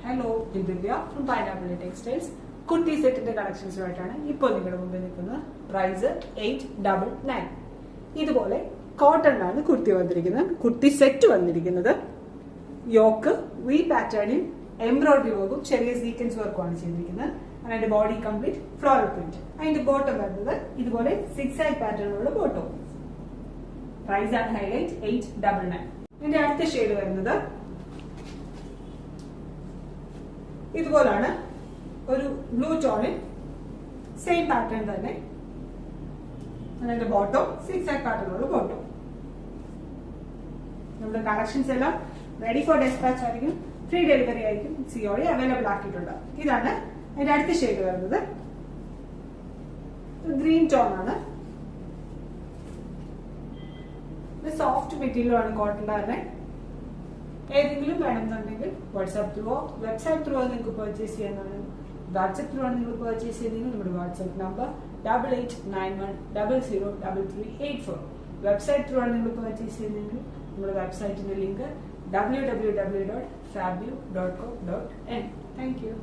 Hello, Divya from Pineapple Textiles. Kurti സെറ്റിന്റെ കളക്ഷൻസുമായിട്ടാണ് ഇപ്പോൾ നിങ്ങളുടെ മുമ്പിൽ നിൽക്കുന്നത്. പ്രൈസ് 899. ഇതുപോലെ കോട്ടണിലാണ് കുർത്തി വന്നിരിക്കുന്നത്. കുർത്തി സെറ്റ് വന്നിരിക്കുന്നത് യോക്ക് വി പാറ്റേണിൽ എംബ്രോയിഡറി വർക്കും ചെറിയ സീക്വൻസ് വർക്കുമാണ് ചെയ്തിരിക്കുന്നത്. അതിന്റെ ബോഡി കംപ്ലീറ്റ് ഫ്ലോറൽ പ്രിന്റ്. അതിന്റെ ബോട്ടം വരുന്നത് ഇതുപോലെ 6 പാറ്റേണിലുള്ള ബോട്ടം. പ്രൈസ് ആണ് ഹൈലൈറ്റ് 899. ഇതിന്റെ അടുത്ത ഷെയ്ഡ് വരുന്നത് ഇതുപോലാണ്. ഒരു ബ്ലൂ ടോണിൽ സെയിം പാറ്റേൺ തന്നെ. അതിന്റെ ബോട്ടം 6 പാറ്റേണുള്ള ബോട്ടം. നമ്മുടെ കളക്ഷൻസ് എല്ലാം റെഡി ഫോർ ഡെസ്പാച്ച് ആയിരിക്കും. ഫ്രീ ഡെലിവറി ആയിരിക്കും. COD അവൈലബിൾ ആക്കിയിട്ടുണ്ട്. ഇതാണ് അതിന്റെ അടുത്ത ഷെയ്ഡ് വരുന്നത്. ഗ്രീൻ ടോൺ ആണ്. സോഫ്റ്റ് മെറ്റീരിയൽ ആണ്, കോട്ടൺ തന്നെ. ഏതെങ്കിലും വേണമെന്നുണ്ടെങ്കിൽ വാട്സ്ആപ്പ് ത്രൂ വെബ്സൈറ്റ് ത്രൂ നിങ്ങൾക്ക് പർച്ചേസ് ചെയ്യാനാണ്. വാട്സ്ആപ്പ് ത്രൂ ആണ് നിങ്ങൾ പർച്ചേസ് ചെയ്യുന്നതെങ്കിൽ നമ്മുടെ വാട്സ്ആപ്പ് നമ്പർ 8891003384. വെബ്സൈറ്റ് ത്രൂ ആണ് നിങ്ങൾ പർച്ചേസ് ചെയ്യുന്നതെങ്കിൽ നമ്മുടെ വെബ്സൈറ്റിന്റെ ലിങ്ക് www.fabio.co.in. Thank you.